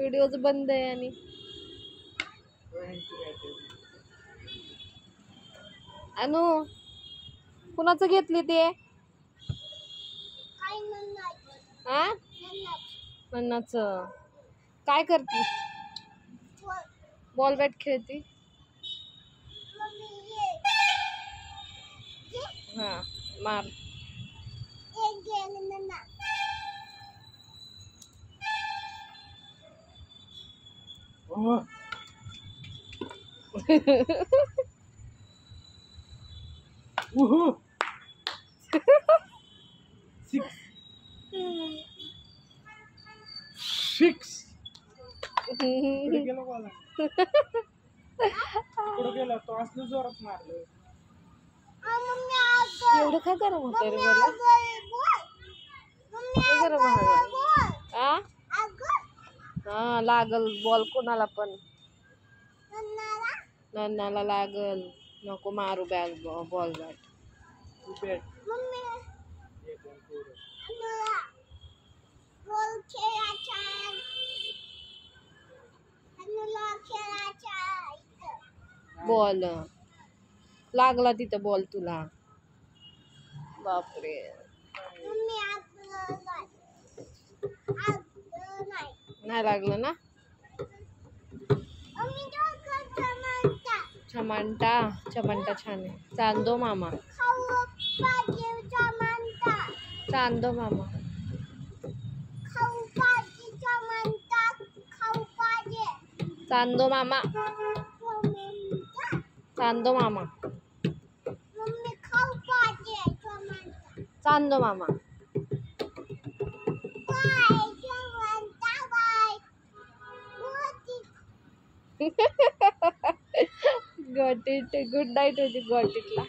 व्हिडिओच बंद आहे आणि अनु कुणाचं घेतली ते हा नन्नाचं काय करते बॉल बॅट खेळती हा मार सिक्स गेला तो असलं जोरात मारलं एवढं काय गरम होत रे मला गरम हा लागल बॉल कोणाला पण नन्नाला लागल नको मारू बॉल बॅट बॉल लागला तिथं बॉल तुला बापरे नाही लागलं ना चमंटा चमंटा छान आहे चांदो मामा चांदो मामा चांदो मामा चांदो मामा चांदो मामा गॉट इट गुड नाईट होती गॉट इटला